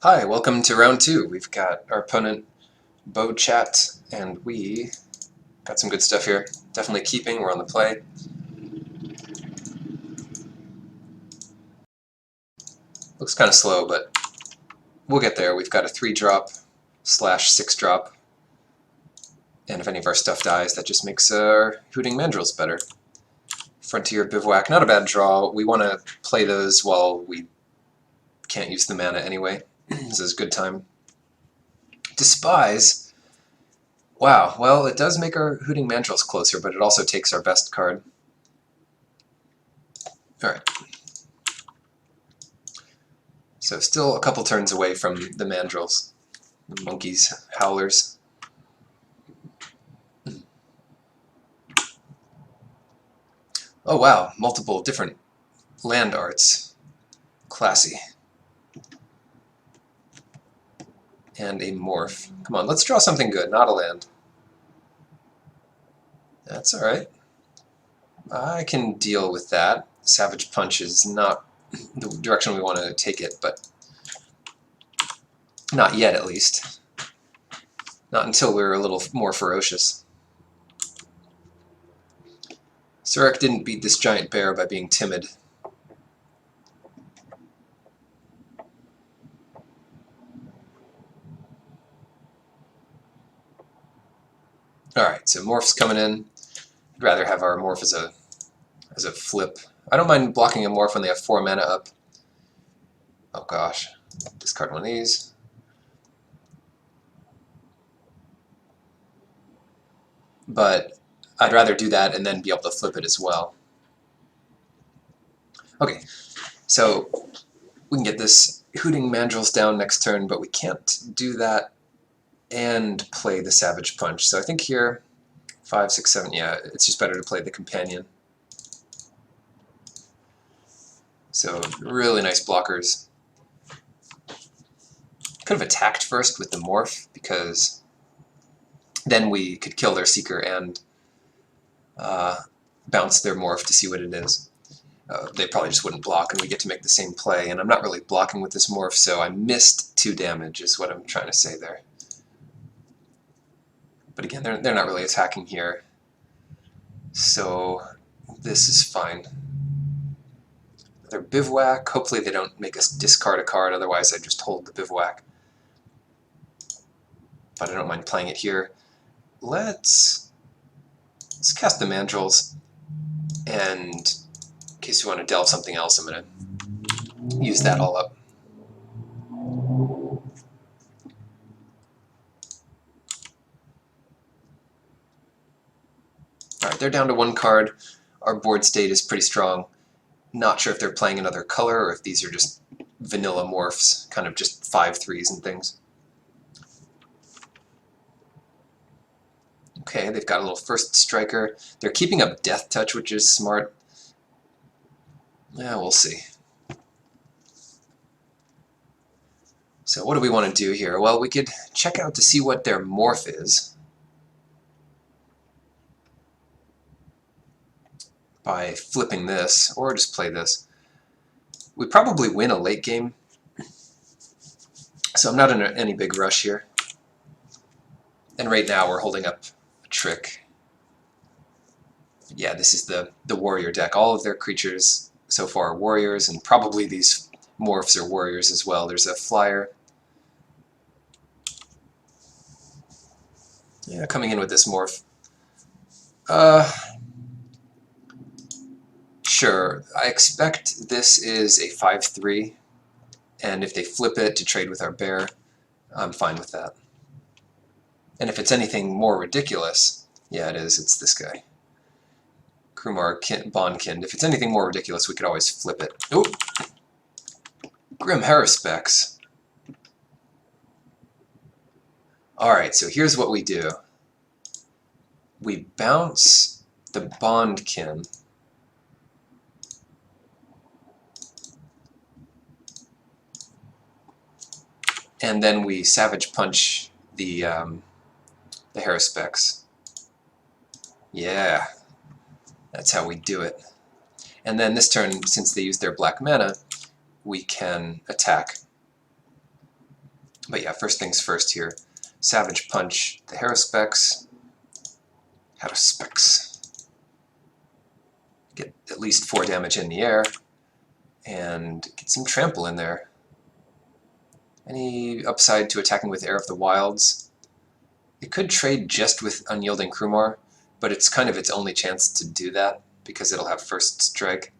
Hi, welcome to round two. We've got our opponent Bo Chat, and we got some good stuff here. Definitely keeping, we're on the play. Looks kind of slow, but we'll get there. We've got a 3-drop / 6-drop, and if any of our stuff dies, that just makes our Hooting Mandrills better. Frontier Bivouac, not a bad draw. We want to play those while we can't use the mana anyway. This is a good time. Despise. Wow, well, it does make our Hooting Mandrills closer, but it also takes our best card. Alright. So still a couple turns away from the Mandrills. The monkeys, howlers. Oh wow, multiple different land arts. Classy. And a morph. Come on, let's draw something good, not a land. That's alright. I can deal with that. Savage Punch is not the direction we want to take it, but not yet at least. Not until we're a little more ferocious. Surik didn't beat this giant bear by being timid. Alright, so morph's coming in. I'd rather have our morph as a flip. I don't mind blocking a morph when they have 4 mana up. Oh gosh. Discard one of these. But I'd rather do that and then be able to flip it as well. Okay, so we can get this Hooting Mandrills down next turn, but we can't do that and play the Savage Punch. So I think here, 5, 6, 7, yeah, it's just better to play the Companion. So really nice blockers. Could have attacked first with the morph, because then we could kill their Seeker and bounce their morph to see what it is. They probably just wouldn't block, and we get to make the same play. And I'm not really blocking with this morph, so I missed 2 damage is what I'm trying to say there. But again, they're not really attacking here, so this is fine. Another Bivouac. Hopefully they don't make us discard a card, otherwise I just hold the Bivouac. But I don't mind playing it here. Let's cast the Mandrills, and in case we want to delve something else, I'm going to use that all up. Alright, they're down to 1 card. Our board state is pretty strong. Not sure if they're playing another color or if these are just vanilla morphs, kind of just 5/3s and things. Okay, they've got a little first striker. They're keeping up Death Touch, which is smart. Yeah, we'll see. So what do we want to do here? Well, we could check out to see what their morph is by flipping this, or just play this. We probably win a late game, so I'm not in any big rush here. And right now we're holding up a trick. Yeah, this is the warrior deck. All of their creatures so far are warriors, and probably these morphs are warriors as well. There's a flyer. Yeah, coming in with this morph. Sure, I expect this is a 5/3, and if they flip it to trade with our bear, I'm fine with that. And if it's anything more ridiculous, yeah, it is, it's this guy. Krumar Bondkind. If it's anything more ridiculous, we could always flip it. Ooh! Grim Haruspex. Alright, so here's what we do. We bounce the Bondkin. And then we Savage Punch the Haruspex. Yeah, that's how we do it. And then this turn, since they use their black mana, we can attack. But yeah, first things first here. Savage Punch the Haruspecs. Get at least 4 damage in the air, and get some trample in there. Any upside to attacking with Air of the Wilds? It could trade just with Unyielding Krumar, but it's kind of its only chance to do that, because it'll have first strike.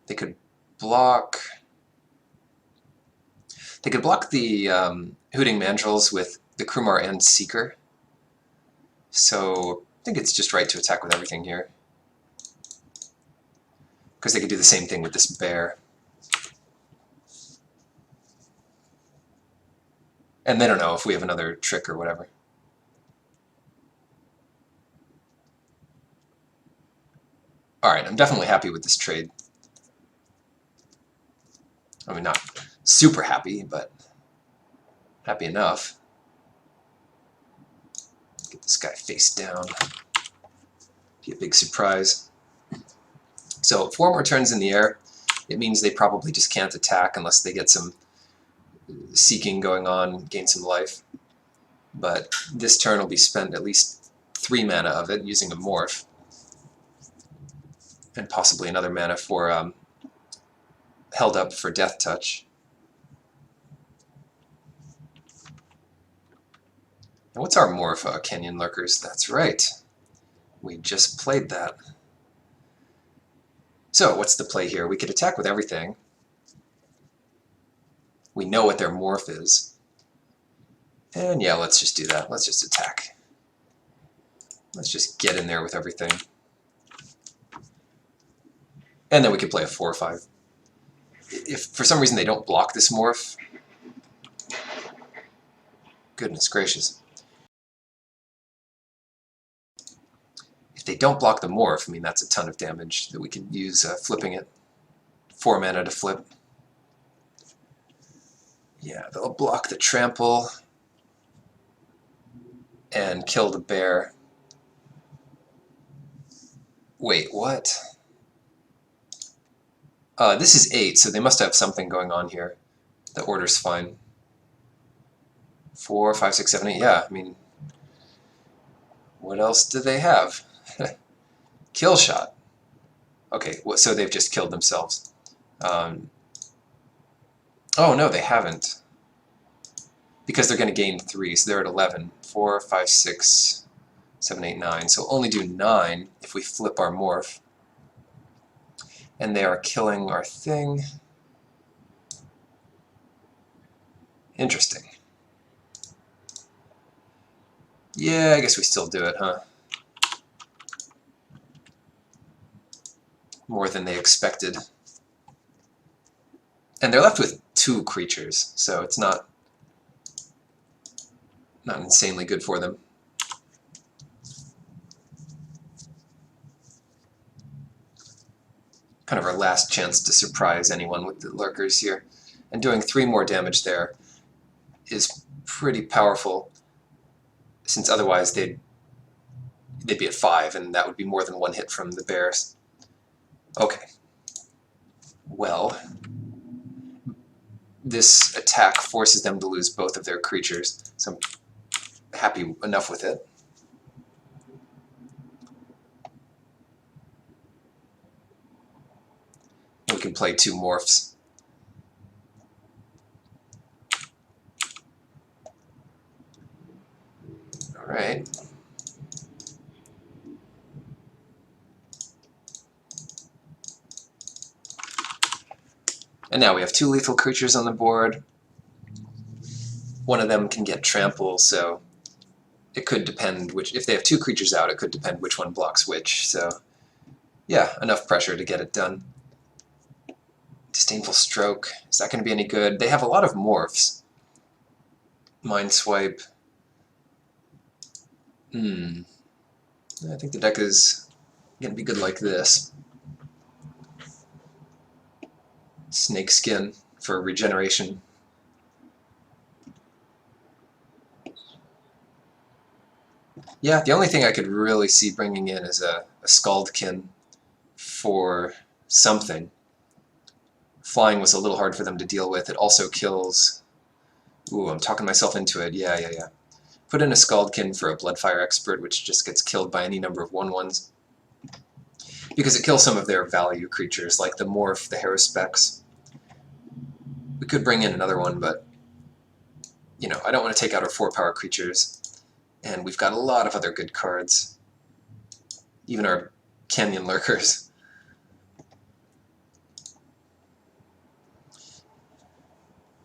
They could block... They could block the Hooting Mandrills with the Krumar and Seeker. So I think it's just right to attack with everything here. Because they could do the same thing with this bear. And they don't know if we have another trick or whatever. Alright, I'm definitely happy with this trade. I mean, not super happy, but happy enough. Get this guy face down. Be a big surprise. So 4 more turns in the air. It means they probably just can't attack unless they get some seeking going on, gain some life. But this turn will be spent at least 3 mana of it using a morph. And possibly another mana for held up for Death Touch. And what's our morph? Canyon Lurkers. That's right. We just played that. So what's the play here? We could attack with everything. We know what their morph is. And yeah, let's just do that. Let's just attack. Let's just get in there with everything. And then we could play a 4/5. If for some reason they don't block this morph, goodness gracious. If they don't block the morph, I mean, that's a ton of damage that we could use flipping it. 4 mana to flip. Yeah, they'll block the trample and kill the bear. Wait, what? This is 8, so they must have something going on here. The order's fine. 4, 5, 6, 7, 8. Yeah, I mean, what else do they have? Kill shot. Okay, well, so they've just killed themselves. Oh no, they haven't. Because they're going to gain 3, so they're at 11. 4, 5, 6, 7, 8, 9. So we'll only do 9 if we flip our morph. And they are killing our thing. Interesting. Yeah, I guess we still do it, huh? More than they expected. And they're left with 2 creatures, so it's not insanely good for them. Kind of our last chance to surprise anyone with the lurkers here. And doing 3 more damage there is pretty powerful, since otherwise they'd be at 5, and that would be more than 1 hit from the bears. Okay. Well, this attack forces them to lose both of their creatures, so I'm happy enough with it. We can play 2 morphs. Alright. And now we have 2 lethal creatures on the board. One of them can get trample, so it could depend which... If they have 2 creatures out, it could depend which one blocks which, so... Yeah, enough pressure to get it done. Disdainful Stroke. Is that going to be any good? They have a lot of morphs. Mind Swipe. I think the deck is going to be good like this. Snake Skin for regeneration. Yeah, the only thing I could really see bringing in is a Scaldkin for something. flying was a little hard for them to deal with. It also kills... Ooh, I'm talking myself into it. Yeah. Put in a Scaldkin for a Bloodfire Expert, which just gets killed by any number of 1/1s. Because it kills some of their value creatures, like the Morph, the Haruspecs. We could bring in another one, but, you know, I don't want to take out our 4-power creatures. And we've got a lot of other good cards. Even our Canyon Lurkers.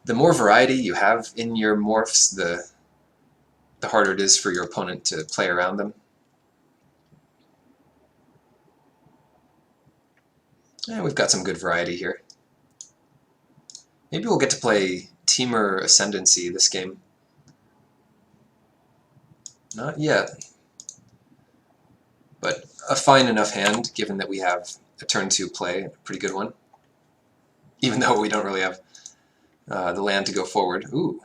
The more variety you have in your morphs, the harder it is for your opponent to play around them. And we've got some good variety here. Maybe we'll get to play Temur Ascendancy this game. Not yet. But a fine enough hand, given that we have a turn 2 play, a pretty good one. Even though we don't really have the land to go forward. Ooh,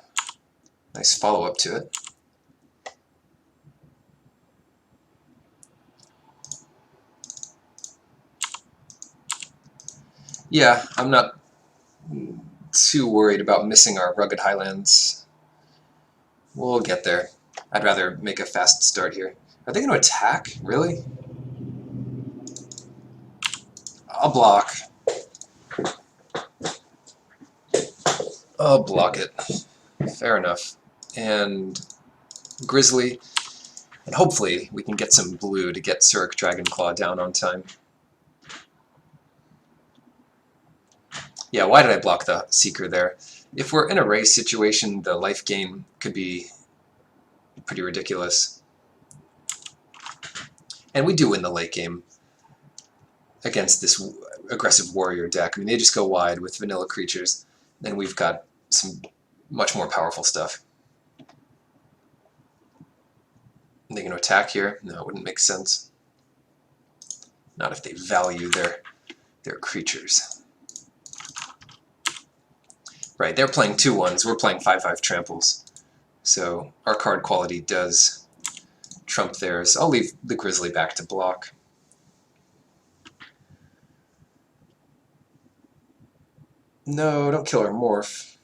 nice follow-up to it. Yeah, I'm not too worried about missing our Rugged Highlands. We'll get there. I'd rather make a fast start here. Are they going to attack? Really? I'll block. I'll block it. Fair enough. And Grizzly. And hopefully we can get some blue to get Zurich Dragonclaw down on time. Yeah, why did I block the Seeker there? If we're in a race situation, the life gain could be pretty ridiculous. And we do win the late game against this aggressive warrior deck. I mean, they just go wide with vanilla creatures. Then we've got some much more powerful stuff. Are they going to attack here? No, it wouldn't make sense. Not if they value their creatures. Right, they're playing 2/1s, we're playing 5/5 tramples. So our card quality does trump theirs. I'll leave the Grizzly back to block. No, don't kill our Morph.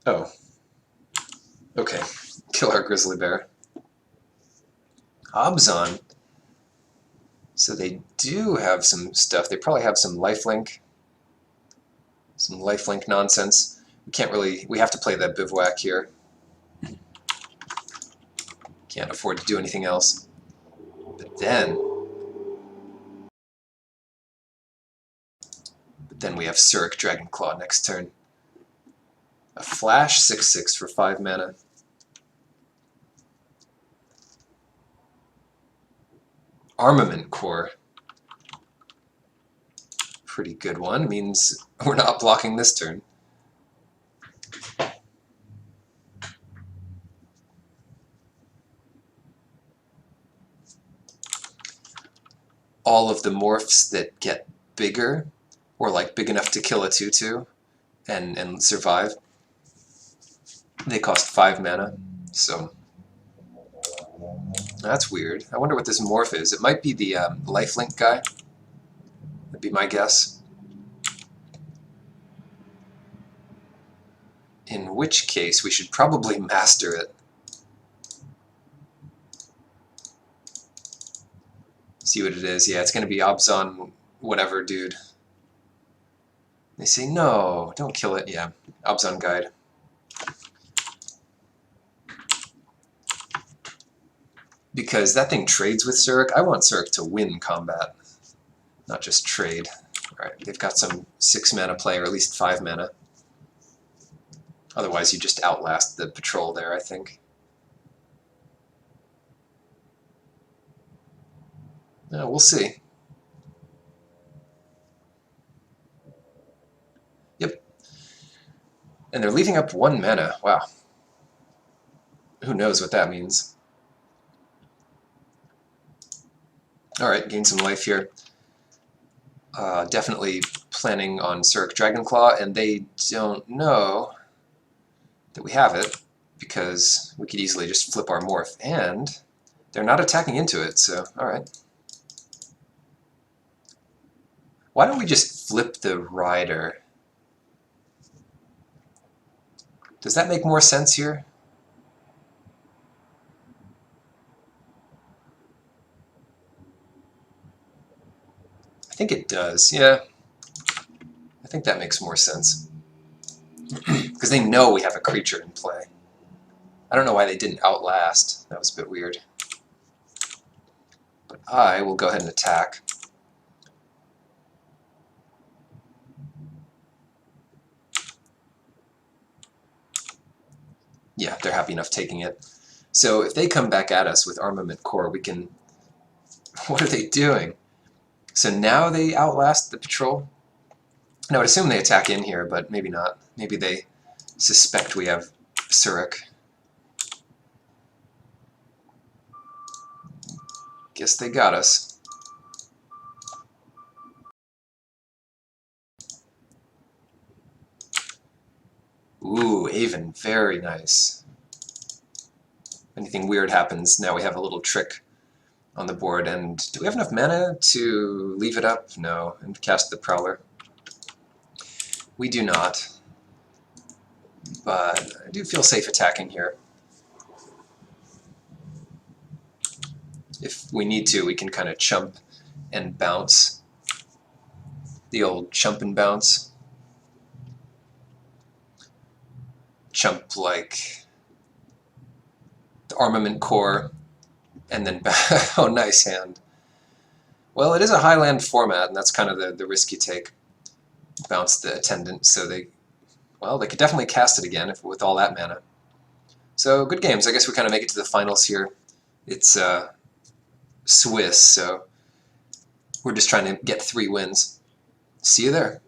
Oh. Okay, kill our Grizzly Bear. Abzan. So they do have some stuff. They probably have some lifelink. Some lifelink nonsense. We can't really... We have to play that Bivouac here. Can't afford to do anything else. But then we have Zurich Dragonclaw next turn. A flash 6/6 for 5 mana. Armament Core. Pretty good one. Means we're not blocking this turn. All of the morphs that get bigger, or like big enough to kill a 2/2 and survive, they cost 5 mana. So that's weird. I wonder what this morph is. It might be the lifelink guy. That'd be my guess. In which case, we should probably master it. See what it is. Yeah, it's going to be Abzan whatever, dude. They say, no, don't kill it. Yeah, Abzan Guide. Because that thing trades with Zurich. I want Zurich to win combat, not just trade. Alright, they've got some 6 mana play, or at least 5 mana. Otherwise, you just outlast the patrol there, I think. We'll see. Yep. And they're leaving up 1 mana. Wow. Who knows what that means. Alright, gain some life here. Definitely planning on Zurich Dragonclaw, and they don't know that we have it, because we could easily just flip our morph, and they're not attacking into it, so alright. Why don't we just flip the rider? Does that make more sense here? I think it does, yeah. I think that makes more sense. Because they know we have a creature in play. I don't know why they didn't outlast. That was a bit weird. But I will go ahead and attack. Yeah, they're happy enough taking it. So if they come back at us with Armament Core, we can... What are they doing? So now they outlast the patrol? And I would assume they attack in here, but maybe not. Maybe they suspect we have Surik. Guess they got us. Ooh, Avon, very nice. If anything weird happens, now we have a little trick on the board. And do we have enough mana to leave it up? No. And cast the Prowler? We do not. But I do feel safe attacking here. If we need to, we can kind of chump and bounce. The old chump and bounce. Chump like the Armament Core, and then oh, nice hand. Well, it is a Highland format, and that's kind of the risk you take. Bounce the Attendant, so they could definitely cast it again with all that mana. So, good games. I guess we kind of make it to the finals here. It's Swiss, so we're just trying to get 3 wins. See you there.